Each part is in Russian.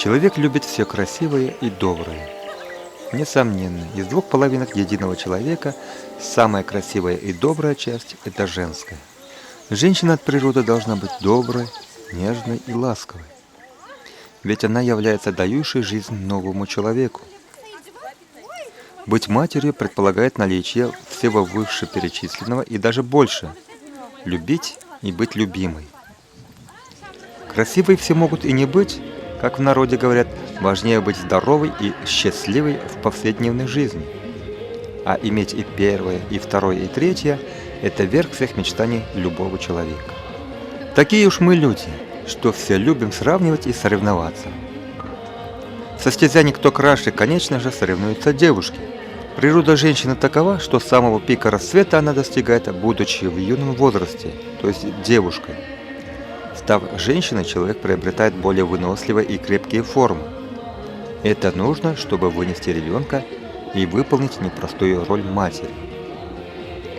Человек любит все красивое и доброе. Несомненно, из двух половинок единого человека самая красивая и добрая часть – это женская. Женщина от природы должна быть доброй, нежной и ласковой. Ведь она является дающей жизнь новому человеку. Быть матерью предполагает наличие всего вышеперечисленного и даже больше – любить и быть любимой. Красивой все могут и не быть, как в народе говорят, важнее быть здоровой и счастливой в повседневной жизни. А иметь и первое, и второе, и третье – это верх всех мечтаний любого человека. Такие уж мы люди, что все любим сравнивать и соревноваться. В состязании кто краше, конечно же, соревнуются девушки. Природа женщины такова, что самого пика расцвета она достигает, будучи в юном возрасте, то есть девушкой. Став женщиной, человек приобретает более выносливые и крепкие формы. Это нужно, чтобы вынести ребенка и выполнить непростую роль матери.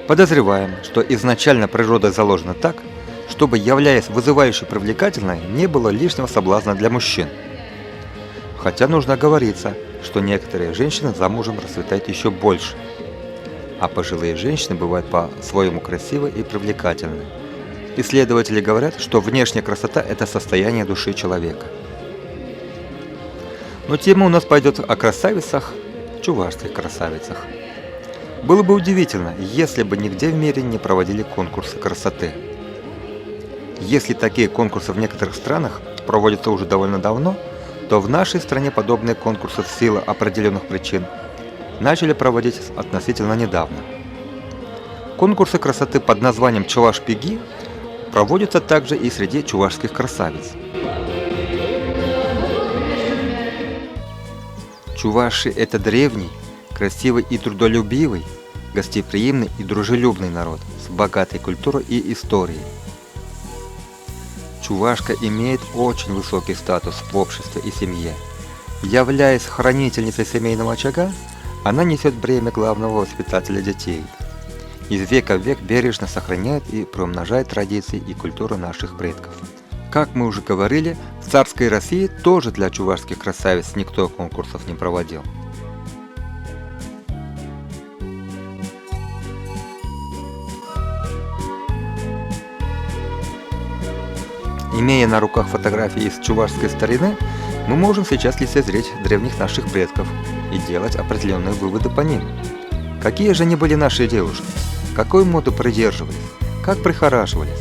Подозреваем, что изначально природа заложена так, чтобы, являясь вызывающе привлекательной, не было лишнего соблазна для мужчин. Хотя нужно оговориться, что некоторые женщины замужем расцветают еще больше, а пожилые женщины бывают по-своему красивы и привлекательны. Исследователи говорят, что внешняя красота – это состояние души человека. Но тема у нас пойдет о красавицах, чувашских красавицах. Было бы удивительно, если бы нигде в мире не проводили конкурсы красоты. Если такие конкурсы в некоторых странах проводятся уже довольно давно, то в нашей стране подобные конкурсы в силу определенных причин начали проводить относительно недавно. Конкурсы красоты под названием «Чуваш-Пеги» проводятся также и среди чувашских красавиц. Чуваши – это древний, красивый и трудолюбивый, гостеприимный и дружелюбный народ с богатой культурой и историей. Чувашка имеет очень высокий статус в обществе и семье. Являясь хранительницей семейного очага, она несет бремя главного воспитателя детей. Из века в век бережно сохраняет и приумножает традиции и культуру наших предков. Как мы уже говорили, в царской России тоже для чувашских красавиц никто конкурсов не проводил. Имея на руках фотографии из чувашской старины, мы можем сейчас лицезреть древних наших предков и делать определенные выводы по ним. Какие же они были наши девушки? Какой моды придерживались? Как прихорашивались?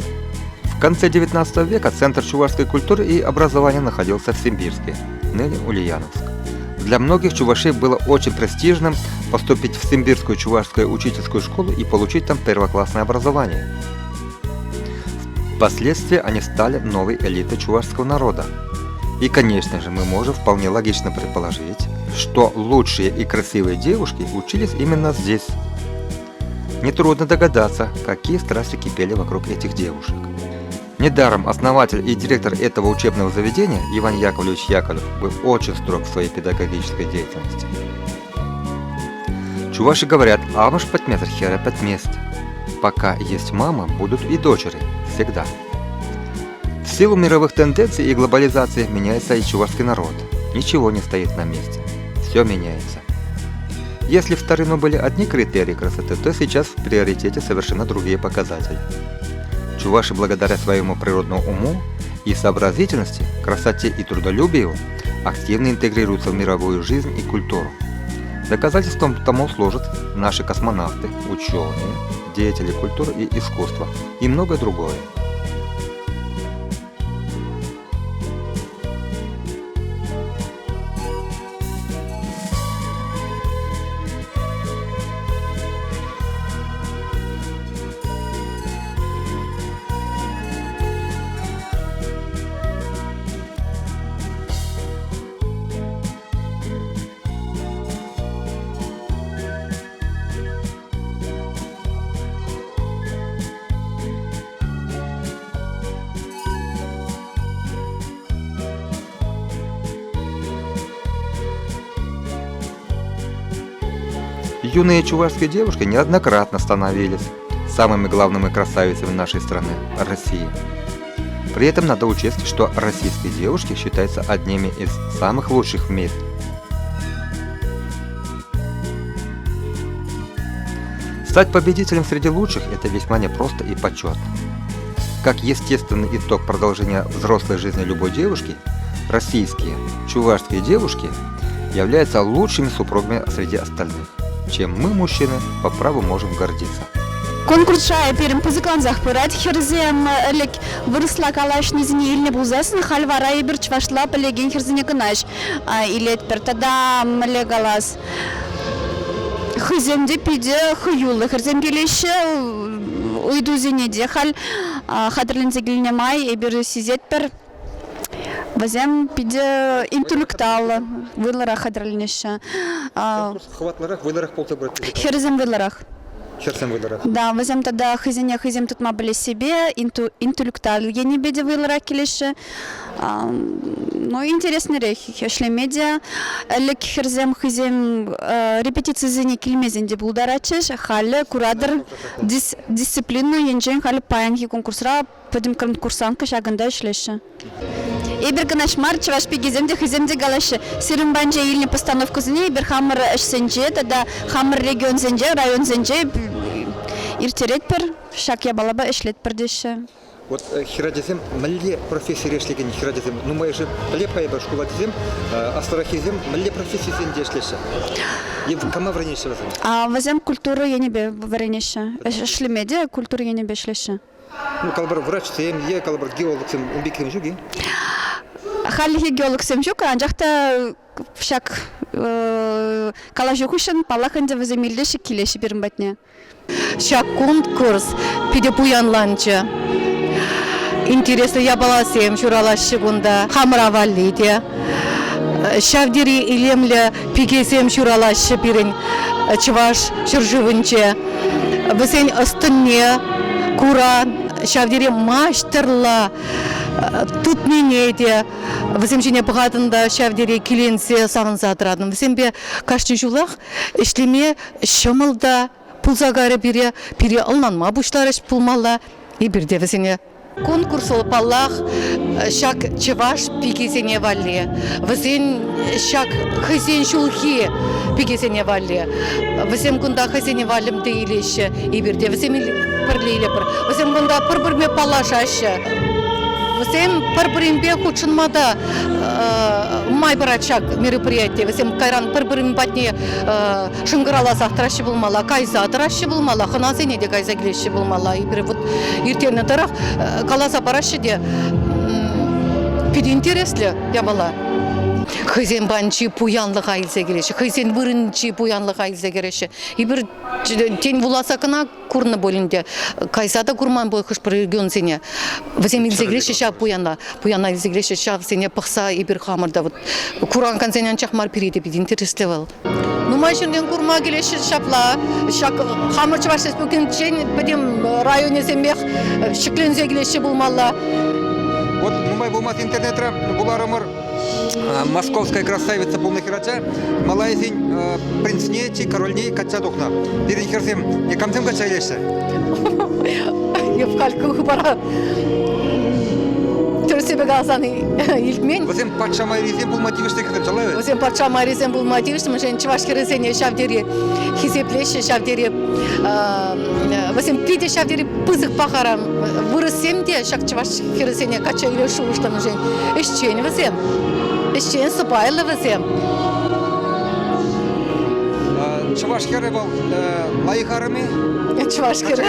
В конце 19 века центр чувашской культуры и образования находился в Симбирске, ныне Ульяновск. Для многих чувашей было очень престижным поступить в Симбирскую чувашскую учительскую школу и получить там первоклассное образование. Впоследствии они стали новой элитой чувашского народа. И, конечно же, мы можем вполне логично предположить, что лучшие и красивые девушки учились именно здесь. Нетрудно догадаться, какие страсти кипели вокруг этих девушек. Недаром основатель и директор этого учебного заведения Иван Яковлевич Яковлев был очень строг в своей педагогической деятельности. Чуваши говорят «Амаш патметр хера патмест». Пока есть мама, будут и дочери. Всегда. В силу мировых тенденций и глобализации меняется и чувашский народ. Ничего не стоит на месте. Все меняется. Если в старину были одни критерии красоты, то сейчас в приоритете совершенно другие показатели. Чуваши благодаря своему природному уму и сообразительности, красоте и трудолюбию активно интегрируются в мировую жизнь и культуру. Доказательством тому служат наши космонавты, ученые, деятели культуры и искусства и многое другое. Юные чувашские девушки неоднократно становились самыми главными красавицами нашей страны, России. При этом надо учесть, что российские девушки считаются одними из самых лучших в мире. Стать победителем среди лучших – это весьма непросто и почетно. Как естественный итог продолжения взрослой жизни любой девушки, российские, чувашские девушки являются лучшими супругами среди остальных, чем мы, мужчины, по праву можем гордиться. Конкурс шая перем пузыкланзах пырать херзем элек выросла калашни зини ильне бузасын хальвара и бир чвашла полеген херзине гынаш илет пер тада млегалас хыземде пиде хыюлы херзем келеші уйду зенеде хал хатырлензе гильне май и бир сизет пер Вазем пиде интеллектуал вылара хатырленеше Хватларах, выларах полтабрат. херзем выларах. Да, возьмем тогда хызем тут мы были себе, интеллектуал, я не беде вылара келеше, но интересный рех, если медиа, лек херзем хызем репетиции зене кильмезен де булдарачеш, хале куратор дисциплину янжен хале паянки конкурсра, подем конкурсанка шаганда шлеше. Ибер канаш марч ваш пигиземде хиземде галаше сирым банже илне постановку зне ибер хамыр эшсенже тогда хамыр регион зенже район зенже иртерет пер шак я балаба эшлет пердеше. Вот хирадезем малле профессия решлеген хирадезем ну мы же лепая ба школа дезем астарахизем малле профессия зенде эшлеше. И кама вренеше возем. Возем культуру я не бе вренеше. Эшли медиа культуру я не бе эшлеше. Ну калбар врач тем я калбар геолог тем умбикем жуги. Халли геолог семчук, анжақта шак калажукушын палаханды воземилдеші келеші берім бәтіне. Шак конкурс пиде пуянланчы. Интересно, я была сем, шуралашы гунда хамраваллиде. Шавдери илемле пигесем шуралашы берін чываш шыржывынче. Высен ыстынне, куран, шавдери маштырла. Тут менеде, візімжене бұғатында шавдері келенсе сағынса атырадым. Візімбе қашты жулақ, ішлеме шымылда пұлзағары бере алнанма бұшлар іш пұлмалла, и бірде візіне. Конкурс ол паллах шак чываш пигесене валле. Візен шак хызен шулхи пигесене валле. Візем күнда хызене валлем дейлеші, и бірде візем пірлейлі бір. Візем күнда пір-бірме палашашы. Всем парбримбе худшинмада май барачак мероприятие. Всем кайран парбрим батне шынгырала сахтращи булмала, кайза тращи булмала, ханазене де кайза глещи булмала. И вот иртене тарах каласа баращи де пид интересли я была. Хызен банчи пуянлык айлзе келеші, хызен бірінші пуянлык айлзе келеші. И бір тен вуласакына курны болінде, кайсада курман бой хыш бір регион сене. Візем илзе келеші шап пуянла илзе келеші шап сене пықса и бір хамырда. Куран канзенен чақмар перейді бід интереслі был. Ну майшырден курма келеші шапла, шак хамырчы башыз бүкен чен бідем районе зембех шыклензе келеші болмалла. Вот мумай булмас интернетра буларымыр московская красавица полнохирача малайзин принцне чи корольней кача духна. Дирин херсем не камтем кача елеші. Я в кальку бара. Түрсебе галсаны илтмен. Візем патша майрезен бұл мотивішті кітіп жалай. Візем патша майрезен бұл мотивішті, мүшен чывашкерезене шавдері хизеплеші шавдері. Візем пиде шавдері пызық пақарам. Вырысем де шак чывашкерезене кача елеші ұшты мүшен. Ишчен візем. Ишчен сыпайлы візем. Чувашкеры был лайхарами. Чувашкеры.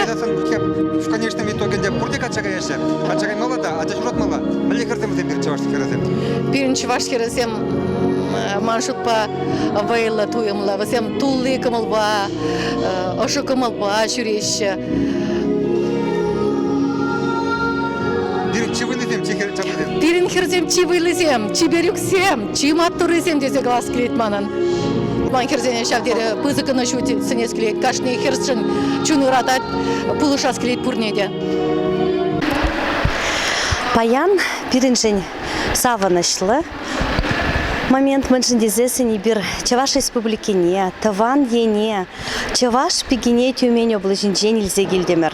В конечном итоге бурде качага яши. Качага мала да, а журат мала. Малихартем бир чувашкеры. Бирин чувашкеры маршрутпа вайла туемла. Візем тулли кымылба, ошы кымылба шүреші. Дирин чивылызем, чихер. Дирин херзем чивылызем, чиберюксем, чиматтурызем десе глаз келет манан. Ман херзене шавдері пызыкыны шути сынес келет, кашне херзшын чуны ратат, пулышас келет пурнеде. Паян пиринжен саванышлы. Момент мэншіндезесін бир Чаваш республикине, Таван ене, Чаваш пигине тюмень облажинжен илзе келдемір.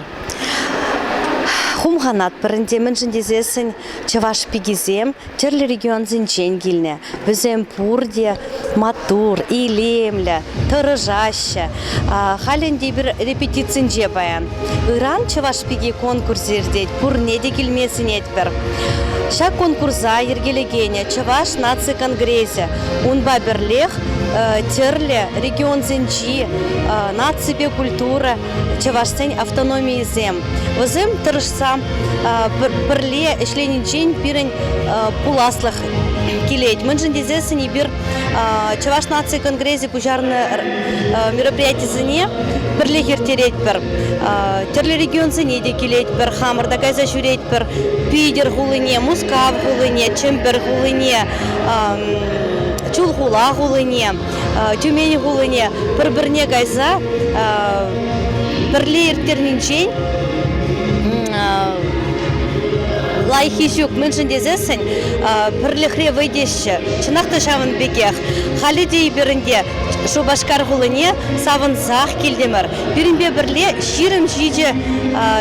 Хум Ямғанат бірінде міншін дезесін чаваш пигизем, терлі регион зінчен келіне. Бізем пурде, матур, илемлі, тұрыжашы. Халінде бір репетицин же баян. Иран чаваш пиги конкурсердет, пур неде келмесін етбір. Шак конкурса ергелегене, чаваш наци конгрессе, унба бірлех, терлі регион зінчи, наципе культура, чавашсен автономии зем. Возым тұрышса бірле ішленінчен бірін пуласлық келет. Міншін дезесін бір чаваш наци конгрессе пужарны мероприятизіне бірле ертерет бір. Терлі регион зіне де келет бір, хамырда кайза жүрет бір, пейдер ғулыне, мускав ғулыне, чембер ғулыне, чулғула ғулыне, тюмень ғулыне, бір-біріне кайза бірле ертернінчен лайхи жүк міншін дезесін бірліхре выйдеші, чынақты шавын бекех. Халидей бірінде шубашкар ғулыне савын зақ келдемір. Бірінбе бірле ширым жиде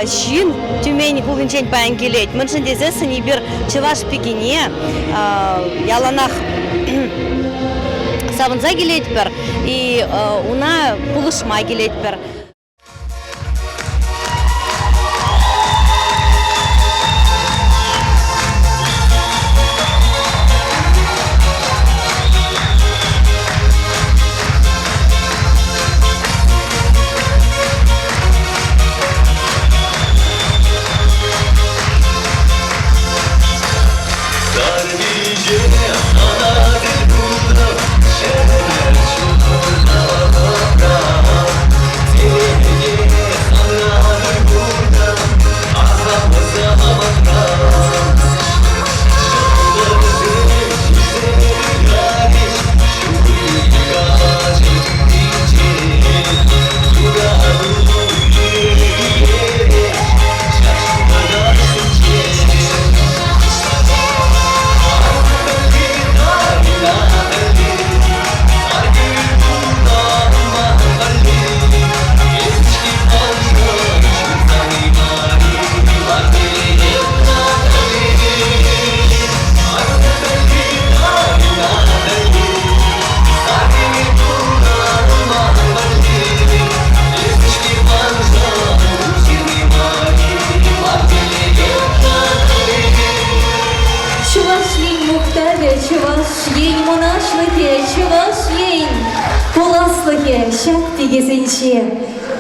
шин түмень ғулынчен баян келет. Міншін дезесін бір чываш пекене яланақ савынза келет бір, и уна пулышма келет бір.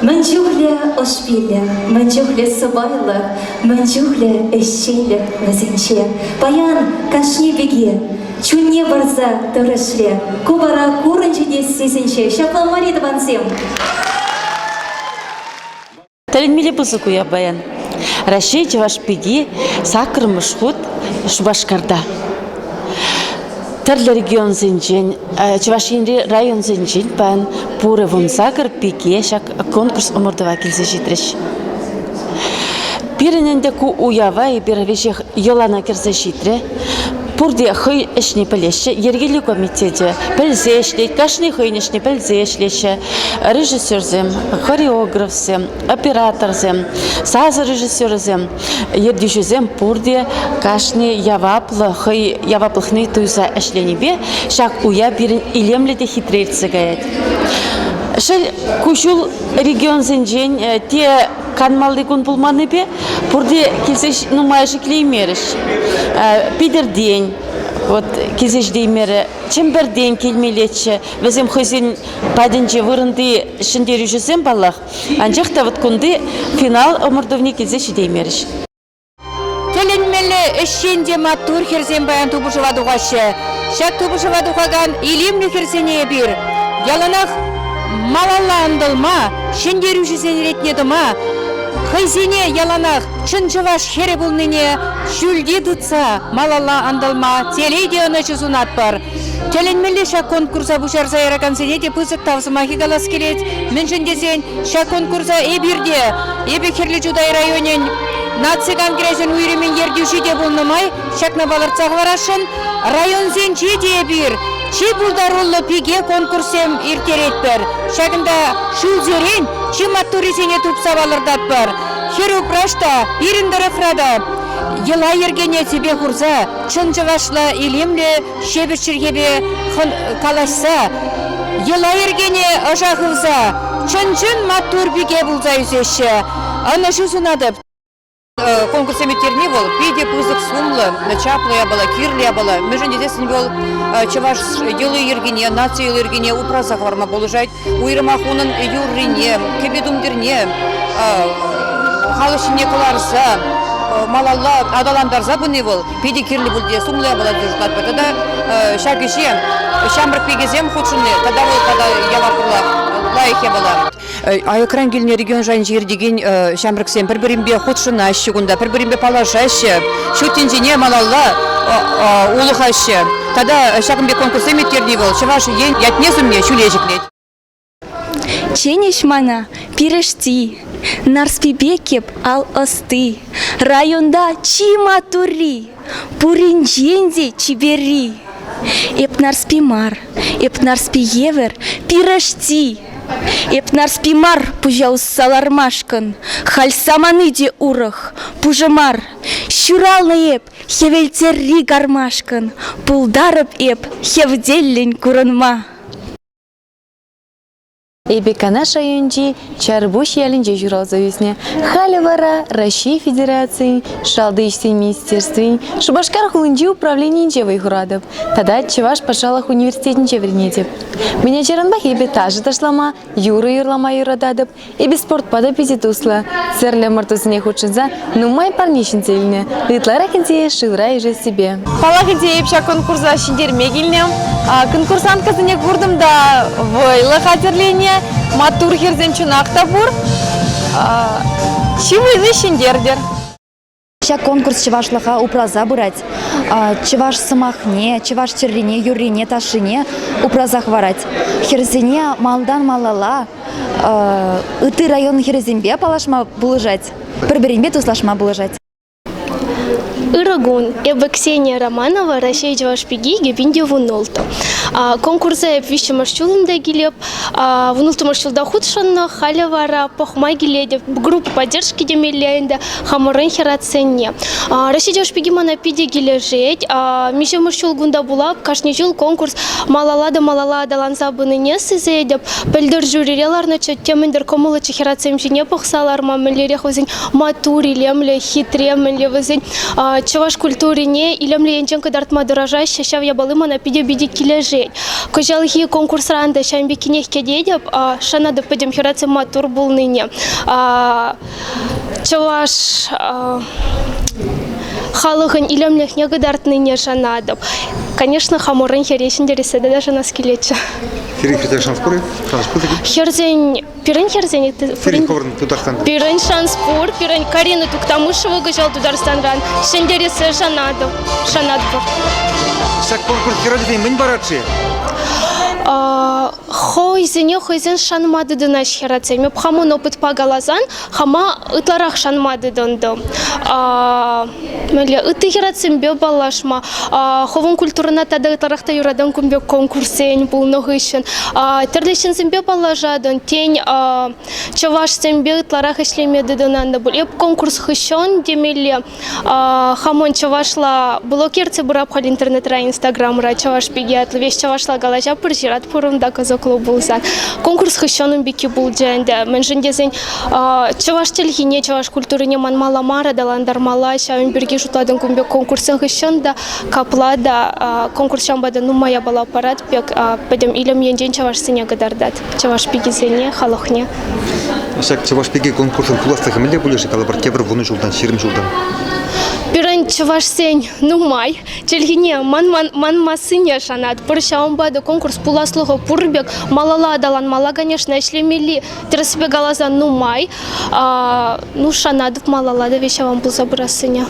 Мәнчухле ошпиле, мәнчухле субайлы, мәнчухле эшчейле мәзенче. Баян кашни беге, чунне барза тұрышле, кубара курынчыде сезінче. Шапламариды бансем. Тәлінмелі бұзы көя баян. Рашей чаваш беге сақыр мұшқұт Шубашкарда. Тәрлі регион зінчен, Чавашинри район зінчен пән пуры вунсакыр пике шак конкурс омырдыва келсе житреш. Бірінінде ку уява и бірвешек елана керсе житре, пурде хый ішне пілеші, ергелі комитете пілзе ешлет, кашны хыйн ішне пілзе ешлеші, режиссерзем, хореографзем, операторзем, сазы режиссерзем, ердешізем пурде кашны яваплы, хый яваплыхны туйса ішленебе, шак уя бірін илемледе хитрейрцы гаят. Шел кушул регион зенжен те канмалды күн пулманы бе, пурде келсеш нумайшы клеймеріш. Пидер день, вот келсеш деймері, чембер день келмелетші, візім хызен паденче вырынды шындері жүзем балақ, анжақта вот күнді финал омырдывне келсеш деймеріш. Теленмелі ішшенде матур херзен баян тубышыва дұғашы, шак тубышыва дұғаған илемлі херзене бір, яланақ малалла андылма, шендеру жүзен ретнедіма, хайзене яланақ чын жываш хері бұлныне, шүлде дұтса, малалла андылма, телейде ұны жүзунат бар. Теленмелі шак конкурса бұшарса яракан сене де пызык тавзыма хигалас келет, меншін десен шак конкурса эбірде, эбі херлі жудай районен, наци конгрессен үйремен ердеуші де бұлнымай, шакна балырцақ варашын, район зенче де бір, Чи булдарулы пиге конкурсем иртерет бір. Шагында шул зерен, чи маттурисене тупса балырдат бір. херу прашта, пириндері фрада. Ела ергене тебе хурза, чын жавашла илемле шебіршіргебе калашса. Ела ергене ажағылза, чын матур биге бұлза үзеші. Ана жүзінадып. Конкурс эмиттерни бол, пиде пызык сумлы, чаплы была, кирлі была. Межен дедесін бол, чаваш елы ергене, нация елы ергене упразақ варма болыжайд. Уйрымахунын юррине, кебедумдерне, халышыне кыларса, малалла адаландарза бұны бол. Пиде кирлі бол де сумлы была дежутлат. Тогда шагеше, шамбрк пегезем худшыны, тогда бол, тогда яваркула лайхе была. А экран гильне регион жан жир деген шамбрксем бір-бірінбе худшына ашығында, бір-бірінбе палашашы, шөттенжене малалла улухашы. Тогда шагымбе конкурс эмиттерни бол, чываш ен ятнезімне шулежіклет. Ченеш мана пирешти, нарспибекеп ал осты, районда чима тури, пуринжензи чибери. Эп нарспимар, эп нарспиевер пирешти. Эпнарспимар пужауссалармашкан, хальсаманыде урах, пужамар, щуралны эп, хевельтерри гармашкан, пулдарып эп, хевделлин куранма. Эбекана шайынчи чарбуш ялинче журал зависне. Халивара Россия Федерации, Шалдыйский министерстве, Шубашкар хулынчи управление инчевой хурадып. Тада Чеваш пашалах университетинче вернетеп. Меня черанбах эбе тажы ташлама, юрлама юрададып, эбе спортпада пизитусла. Серле мартусыне худшинза, нумай парнишин цельне. Литлара хинте шилра иже себе. Пала хинте эпша конкурса шиндерме гильнем. Конкурсант казыне курдым да войла хатерление. Матур херзен чунакта бур. Чивы шиндердер. Ща конкурс чевашлаха упраза бурать. Чеваш самахне, чеваш черрине, юрине, ташине упразах варать. Херзене малдан малала. Ыты район херзембе палашма булыжать. Бір-бірінбе туслашма булыжать. Ирагун, эбе Ксения Романова, Россия Джавашпиги, Гебинди Вунолта. Конкурсы вещи маршрутында гилеп, Вунолта маршрутда худшанна, Халявара, Похмай гиледев, группа поддержки демельянда, Хамурен хераценне. Россия Джавашпиги манапиди гилежеть, Миша маршрут гунда була, кашнижил конкурс малалада ланзабыны не сызедеп, пельдер жюрирелар начать темендер комулачи херацем жине похсалар, мамелере хозень матури лемле хитремле возень. Чаваш культурине илемле янченко дартма дорожаща, щав я балыма на пиде биди килежеть. Кожалхи конкурс ранда щамби кинех кедедеп, шана да пойдем херацем матур был ныне. Чаваш халыгын илемлех негадартны не шанадып. Конечно, хамурын хересин дереседе даже на скелете. Херзень, пирен херзень, пирен шанспур, пирен Карина Туктамышева гажал Дударстанран, шендересе шанадып. Шак конкурс херодей мын барачи. Хойзен шанмады дынаш херацем. Меп хамон опыт пагалазан, хама ытларах шанмады дынды. Ыты херацем бе балашма. Ховон культурына тада ытларахта юрадан кумбе конкурсен был ногышен. Терлешен зембе балажадын, тень чаваш зембе ытларах ишлемеді дынанды был. Еп конкурс хыщон демеле хамон чавашла блокерце бурабхал интернет-ра инстаграм-ра чаваш пегет, весь чавашла галажа пыржират пурымда казоклу булзан. Конкурс хыщонын беки был дженде. Менжендезен чаваш телхине, чаваш культурине манмаламара даландармала, шавин берги жутладын кумбе конкурсын хыщон да каплада конкурс шамбада нумая бала парад пек пойдем илем янжен чаваш сыне гадардат. Чаваш пегизене, халохне. Шак чаваш пеги конкурсын пуластах миле булыжы калабар тебір вуны жылдан, ширим жылдан. Пирен чаваш сень нумай, телхине ман масыне шанат. Пыршаумбада конкурс пуласлығы пурбек, малала адалан мала, конечно, ишлемели терсбе галазан нумай, шанадов малала да вещавам был забрасыне.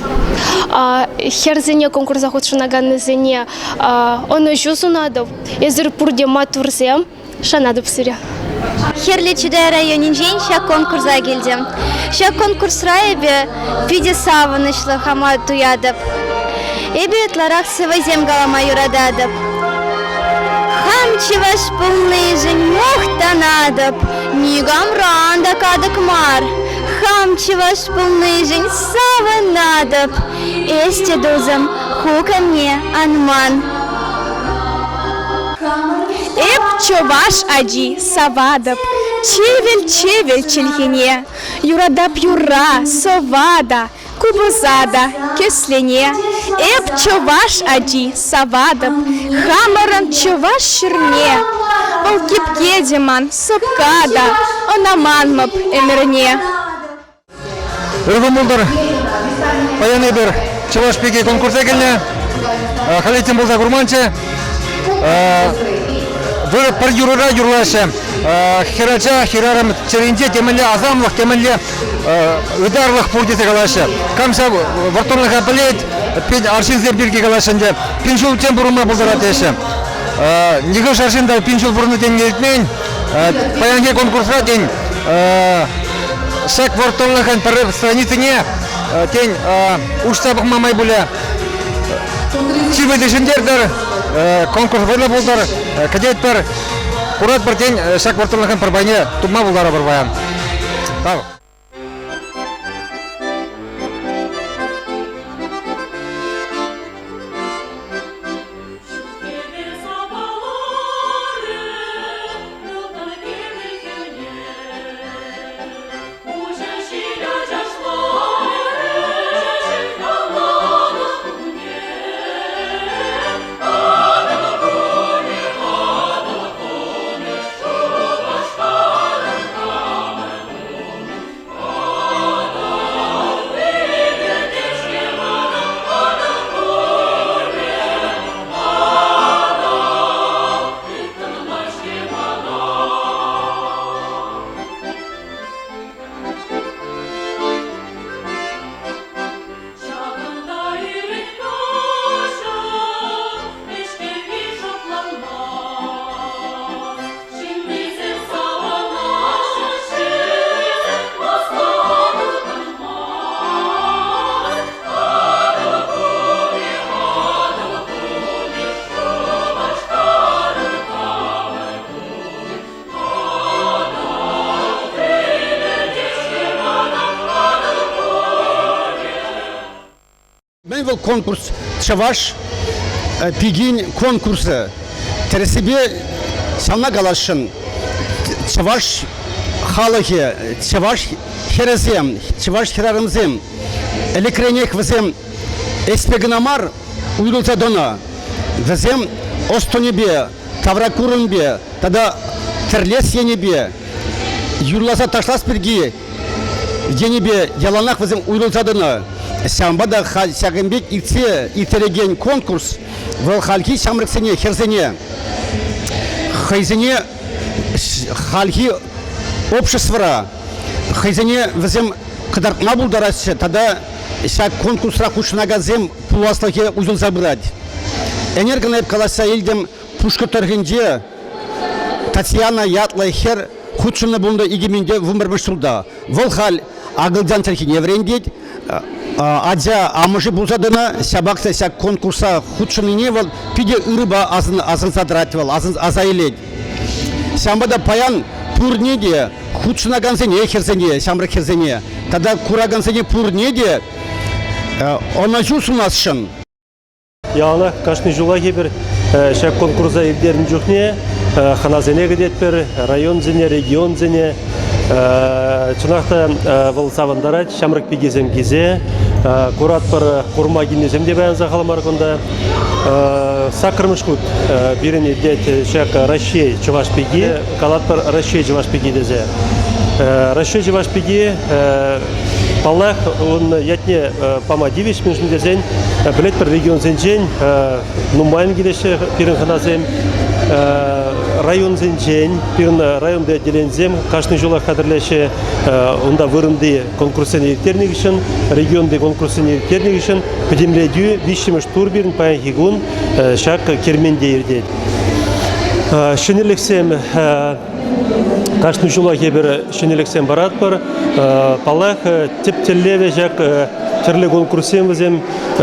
Херзене конкурс захудшынаганы зене, он жузунадов, езір пурде матурзем, шанадов сыре. Херличиде районин жень шак конкурса келдем. Шак конкурс райбе пиде савынышлы хама туядып. Эбе этларах сывызем галама юрададып. Хам чеваш полный жень мохтанадып. Нигам ранда кадык мар. Хам чеваш полный жень сава надоб. Эсте дозам хука мне анман. Эп чуваш аджи савадап, чевель чельхине, юрадап юра, совада, кубузада, кеслене. Эп чуваш аджи савадап, хамаран чуваш ширне, волкипке деман, сапкада, онаманмап эмерне. Өргөмулдар, паяны бир чуваш пеги конкурса келне, халетин болса гурманчы. Вы пар юрара юрлашы, хирача, хирарам черенде, темеле азамлық, темеле ударлық пурдеті қалашы. Камса вартонлыға білет, пен аршинзер бірге қалашынды, пеншул тен бұрынма бұлдырат еші. Неге шаршында пеншул бұрыны тен келтмен, паянге конкурсқа тен, шак вартонлығын пары страницыне, тен ұшсабық мамай бұля. Чиведешіндердер, конкурс вырла болдар, кадет бір, курат бір тен шак вартылығын бір байне тұмма болдары бір баян. Тағы. Был конкурс чаваш пигин конкурсы тересибе сана галашын чаваш халахи чаваш херезем чаваш херарымзем элекренек везем эспегнамар уйдулса дона везем остонебе тавракурынбе тогда терлес енебе юрласа ташлас бірге енебе яланақ везем уйдулса дона Самбада сагынбек иксе итереген конкурс в халки самрыксене херзене хайзене халки обществора хайзене везем кадаркма булдарасы тогда сак конкурсра кушнагазем пуласлаке узел забрать энергонеп каласа елдем пушка торгенде Татьяна Ятла хер худшына бунда игеменде вумермышулда волхал агылдан терхине врендеть Адя, а мы же булзадына сябакта сяк конкурса худшыны не вал пиде ырыба азын задратывал, азын азайлеть. Сямбада паян пурнеде худшына ганзене херзене, сямры херзене. Тогда кура ганзене пурнеде она жус у нас шын. Яна кашны жула гебер шак конкурса евдерин жухне ханазене гедет бер район зене, регион зене. Чунақта волсавандарат шамрык пигезем гизе курат пар курма гинезем де баян захаламар конда сакрмышкут бирене дет шак Россия чуваш пиги калат пар Россия чуваш пиги дезе Россия чуваш пиги палах он ятне помадивиш между дезен билет пар регион зенжен нумайн гидеше пирен ханазем район зенжен, пирн районда отделензем, каждый жила кадрлеше, онда вырынды конкурсен ертернигишен, регионды конкурсен ертернигишен, педемледю вишемеш турбирн паян хигун, шак керменде ердет. Шенелексем каждый жила хебер шенелексем барат пар, палах тептеллеве жак терле конкурсем везем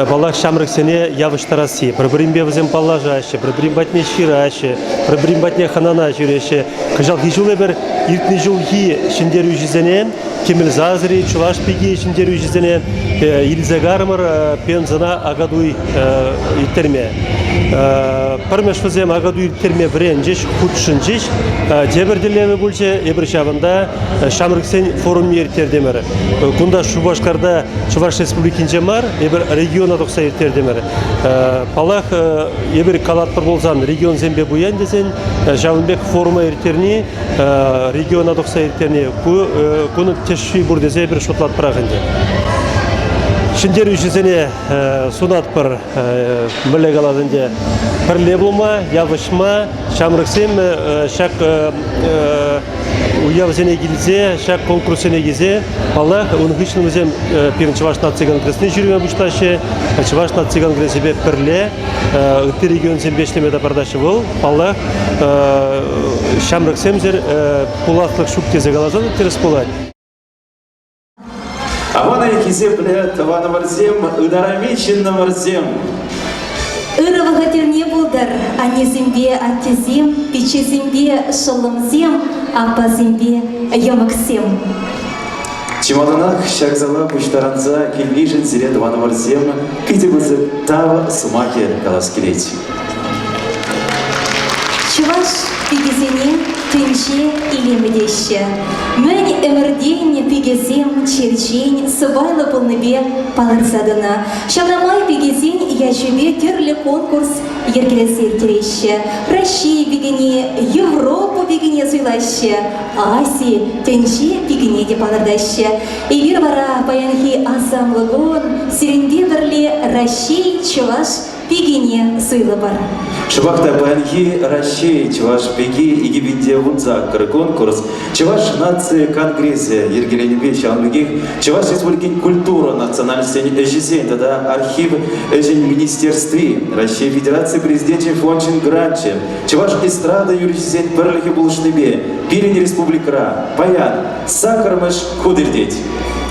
балах шамрыксене явыштараси. Пробримбе везем палажаще, пробримбатне шираще, пробримбатне ханана жюреше. Кажал хижуле бер иртне жулхи шендеру жизене, Кемел Зазри, Чуваш Пиги, Шиндеру Жизене, Ильзагармар, Пензана, Агадуй Иттерме. Пармеш вазем Агадуй Иттерме Бренджиш, Худшинджиш, Деберделеве Бульче, Ебршаванда, Шамрыксен форум Ертердемер. Кунда Шубашкарда, Чуваш Республикинче мар, Ебер региона токса Ертердемер. Палах Ебер Калат Парболзан, регион Зембе Буян десен, Жавынбек форума Ертерни, региона токса Ертерни, Куны Тешви Бурдезе Ебер Шотлат Прагынде. Шиндеру жизене сунат пар млегаладынде парлеблума, явышма, шамрыксем шак уявзене гилзе, шак конкурсене гизе, Аллах унгычны үзем пиринчи баш нациян кресне жүргөн бушташы, чыбаш нациян кресебе перле, ытты регион зембешлеме да бардашы бол, Аллах шамрыксем зер пулатлык шук тезе галазан терес болат. Амана екизе білет, вана варзем, ыдарамичин на варзем. Ырывыға терне болдар, ане зембе аттезем, пече зембе шылымзем, апа зембе еміксем. Чемоданах шагзала пуштаранза келгижен зерет вана варзем, киде бізі тава сумаке калас келеть. Чуваш пигезене тынче илемедеще. Мен эмірден пигезем черчен сыбайлы полныбе палырсадына. Шаламай пигезен яжебе түрлі конкурс ергелесе ертереще. Россия бігіне, Европа бігіне суйлаще. Азия тынче бігіне де палырдаще. Эвир бара баянхи азамлығын, сиренде бірле Россия чуваш пигине суйлы бар. Шабахта банхи Россия, Чуваш Пеги и Гибинде Вунза, конкурс, Чуваш нации конгрессе, Ергеленебе, Чалмегих, Чуваш республики культура, национальности Эжизен, тогда архив Эжень министерстве, Россия Федерации президенте Фончин Гранче, Чуваш эстрада юрисден Перлихи Булшнебе, Пирин Республика, Паян, Сакармыш Худырдеть.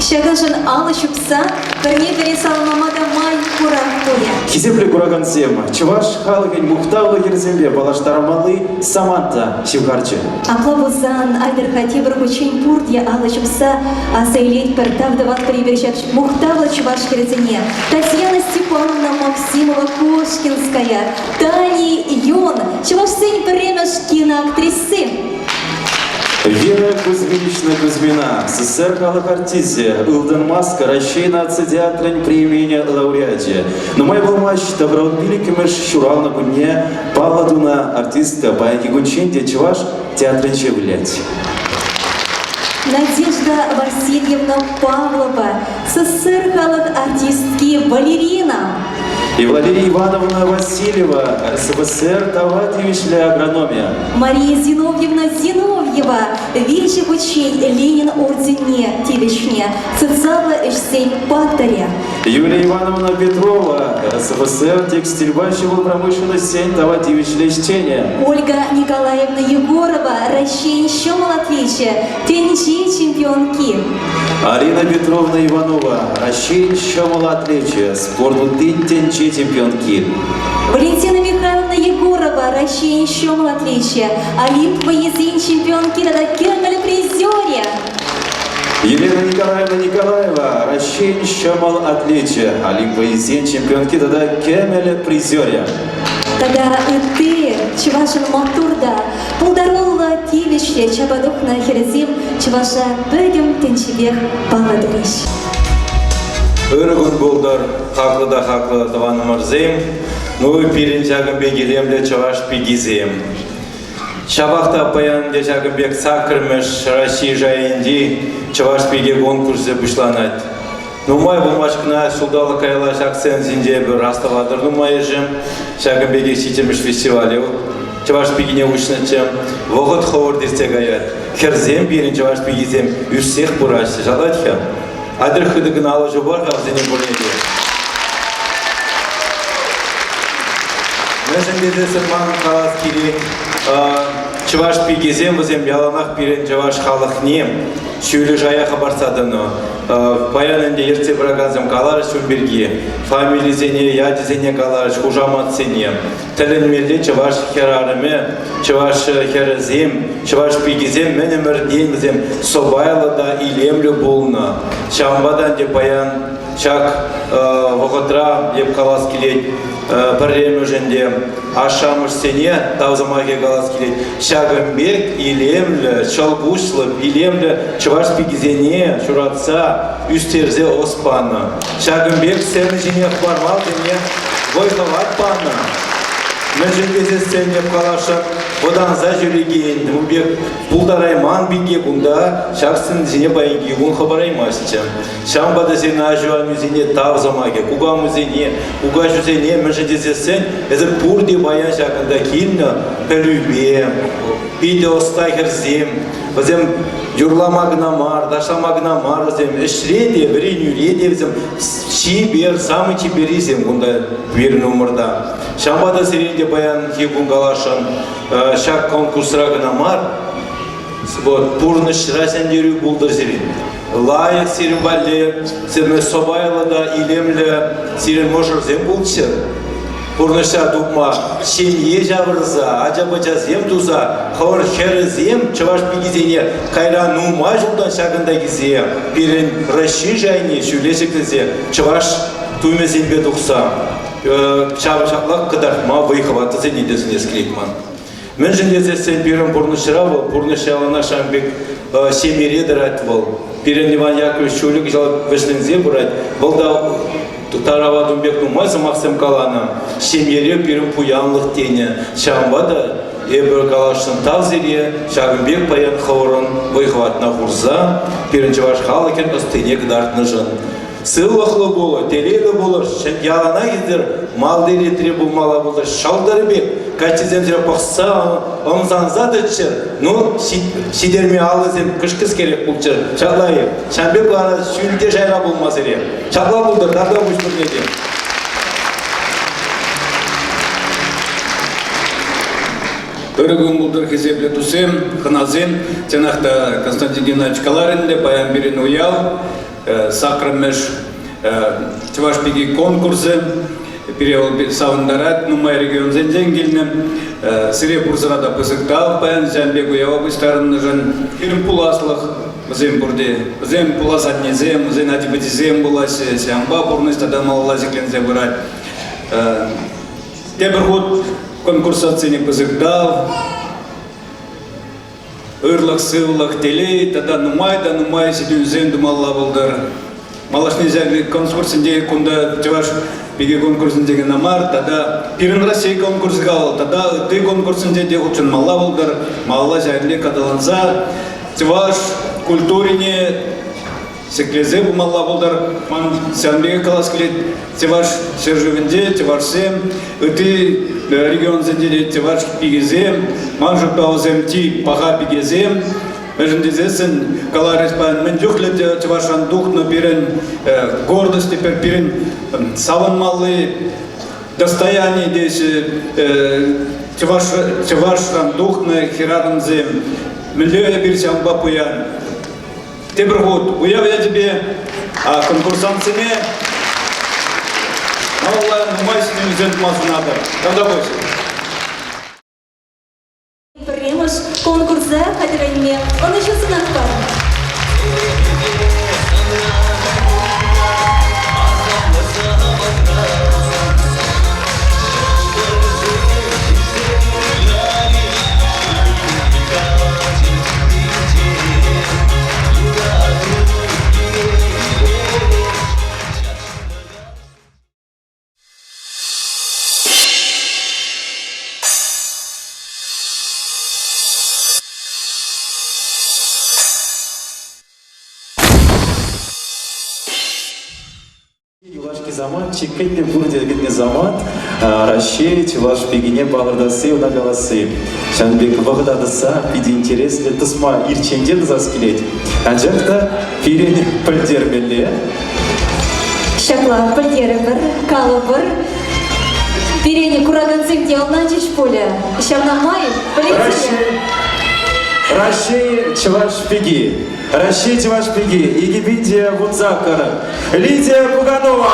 Шагашын алы шупса, бірне бере салмамада май кура коя. Хизепле кураган сема, Чуваш халыгын мухтавлы ерзембе, балаштарамалы Саманта Шивгарчы. Аплавузан, айдырхати бір көчен пурдия алы шупса, асайлет бір тавдават прибережек мухтавлы Чуваш керезіне. Татьяна Степановна Максимова Кошкинская, Тани Йон, Чуваш сын премеш киноактрисы. Вера Кузьминична Кузьмина, СССР халык артизе, Илдан Маска, Россия нация театрын премия лауреате. Но мой был матч, доброн великимеш Шурал на Гуне, Павла артистка, Байки Гунченде, Чуваш, театрын Чевлять. Надежда Васильевна Павлова, СССР халык артистки балерина. И Валерия Ивановна Васильева, РСФСР, Таватьевичля агрономия. Мария Зиновьевна Зиновьева, вечек учень Ленин ордене Тивичне, Цицала Эшсень Паттаря. Юлия Ивановна Петрова, РСФСР, текстильбащего промышленность Сень Таватьевичля Ищения. Ольга Николаевна Егорова, Рощень Щомолотличия, Тенчи чемпионки. Арина Петровна Иванова, Рощень Щомолотличия, спортный Тенчи чемпионки. Валентина Михайловна Егорова, Рощень Щомолотличия, Олимп Воезин чемпионки, тогда Кемель призере. Елена Николаевна Николаева, Рощень Щомолотличия, Олимп Воезин чемпионки, тогда Кемель призере. Тогда ты, Чувашин Матурда, Пулдарула Тивище, Чабадухна Херезим, Чуваша Бöдем Тенчебех Паладриш. Өргін болдар, хақлы таваны мұрзем, нөй пирин жағынбек елемле Чуваш пигизем. Шабақта паянде жағынбек сақырмыш Россия жайынди Чуваш пиге конкурсы бұшланат. Нумай болмашкына шулдалы кайла шақсен зинде бір раставадыр нумай жым, жағынбеге сетеміш фестивалі. Чуваш пигине ұшнычым, вғыт ховыр дерте гаят. Херзем пирин Чуваш пигизем үрсех бұрашты жалатха. Адыр хыдыгын алы жобар қағзене бөлінеді. Мәжінде десін маңын қалас керек. Чываш пигезем бізем яланақ берен чываш халық нем. Шөлі жаяқы барсадыны. Баянында ерте бірағазым қалар шөмберге. Фамилизене, ядизене қалар шужамат сене. Тілінмелі чываш херарыме, чываш херезем, чываш пигезем, мен өмірден бізем собайлы да илемлі болны. Шамбадан де баян чак вғытра еп қалас келет. Біррем өжінде ашамыш сене тавзамаге қалас келет. Шагымбек илемлі, шалбушлы, илемлі чываш пигезене шуратса үстерзе оспаны. Шагымбек сені жене бармал дене войховат паны. Мәжілбезе сенеп қалашық, одан за жүреген, мұбек бұлдарайман беге бұнда, шақсын зіне байынге ұн қабараймасыча. Шамбада сені ажуа мүзіне тавзамаге, ұға мүзіне, ұға жүзіне мәжілбезе сен, әзір бұрде баян шақында келіні пәлюбе, биде остай керзем, бізем юрламагына мар, дашамагына мар, бізем ішреде, бірін юреде, бізем шибер, самы чиберизем бұнда берін өмірда. Шамбада серенде баян хебун галашан шак конкурсрагына мар, пурныш расендеру булдыр серен. Лайық серен балле, серме собайлы да илемлі серен можырзем булчыр. Пурныша дупма шемье жабырза, ажабача зем туза, хавар херезем, чаваш пигизене, кайра нума жылдан шагында гизе, перен раши жайне, шүлешекізе, чаваш туймезембе тұқса. Шабашақлақ қыдақма вайхаваты сен едесін ескілейкман. Мен жіндесе сен берін бұрнышыра бол, бұрнышалана шамбек шемередір әт бол. Берін Иван Яковлевич шөлік жалып вішніңзе бұрайд. Бұл да тарава дүмбек нумайсы мақсым қаланы. Шемере берін пуянлық тені. Шамбада ебір қалашын тавзере, Шагымбек баян қауырын вайхаватына құрза, берін жаваш қалы кен ұстыне кыдартны жын. Сыллықлы болы, телейлі болы, ялана кездер, малды ретіре болмала болды, шалдары бек, кәчізен жер бақса, онзан зады чыр, ну, шидерме алы зем күшкіз керек бұл чыр, шағлайы, шамбек бағана шүлде жайра болмас ере, шағла болды, дарда бұшпыр неде. Өрігін бұлдыр кезеплі тұсем, қыназем, тенақта Константин Геннадьевич Каларинде, баян берін уял, сақырмыш чывашпеги конкурсы, перевел савындарат, нумай регион зенден келінім, сире бұрзырада пысықтал, баян жәнбек уява бұстарын жын, керім пуласлық, бізем бұрде, бізем пуласан незем, бізем адибетизем бұласы, сямба бұрныстада малалазиклензе бұрат. Тебір ғуд конкурсацияны пысықтал, Ырлық, сыллық, телей, тада нумай, сиден зен думалла болдар. Малашны зәгі конкурсынде күнда чываш беге конкурсынде намар, тада Пирин Россия конкурс қал, тада ты конкурсынде де ұчын малла болдар. Малла зәгіле кадаланса, чываш культурине секлезе bu малла болдар. Ман сәнбеге қалас келет, чываш сержевінде, чываш сем, үті регион зәнделе чываш пигезем, ман жұппаузем ти паға пигезем, Междезесен калариспан мен жүхлет чывашан духну берен гордости берен савынмалы достояние здесь чывашан духны хирарынзем миллион берсем бапуян. Тебір год уяв я тебе конкурсантсыне Алла нумайсыны үзен мазунады. Когда бойся? Конкурса хатırlayın. Anlaşılsın akbar. Zaman çekildi burada gitne zaman Россия чуваш пегине bağırdası ona galası. Şanbek bağırdasa bir interesli tısma irçende zaskilet. Ancak da firini pöldermeli. Şakla pölderi bir, kalı bir. Перене кураганцем делнанчич поле. Щавнамай, полетели. Рашей чуваш пиги. Рашей чуваш пиги. Игибидия Вудзакара. Лидия Пуганова.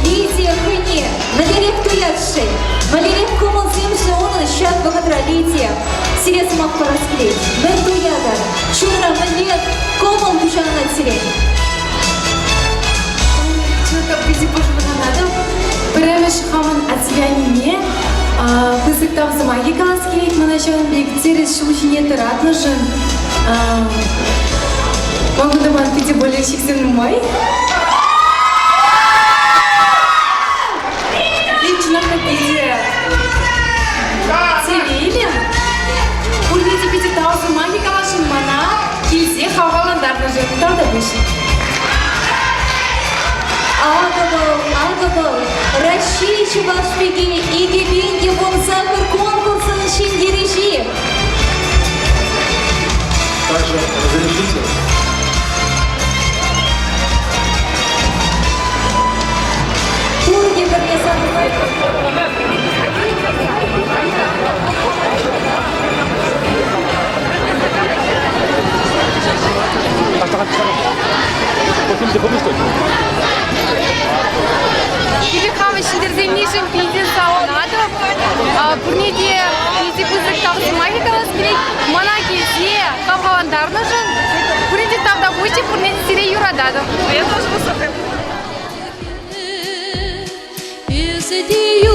Лидия Хыне, Малерек Туятши, Малерек Комон Земши, он щат богатра Лидия, Сирец Махпа расклеить, Бен Туядар, Чура Малерек Комон Бушана Тирень. Чука бизи божбана надо, Премеш хаман отсвянине, Пызык там замаги каласкелейт, Манашан бегтерес шушине таратнажын, Могу доман пиди более шиксен мой. Лично хотите Цивилин? Урните пяти таузу маги калашин мана, Кильзе хаваландарна же, правда выше? Агабал, Раши чуваш пиги, Игибинги Вунзакар конкурса на Шиндирижи. Также разрешите. Пурги Барьясан. Или хавы шидерземнишим пиздец саунаду, Пурниде изи пызык там маги каласкелейт, Мана Кильзе хаваландарна жын, Пурниде там допусти, Пурниде сире юрададу. Я тоже высокая. Is it you?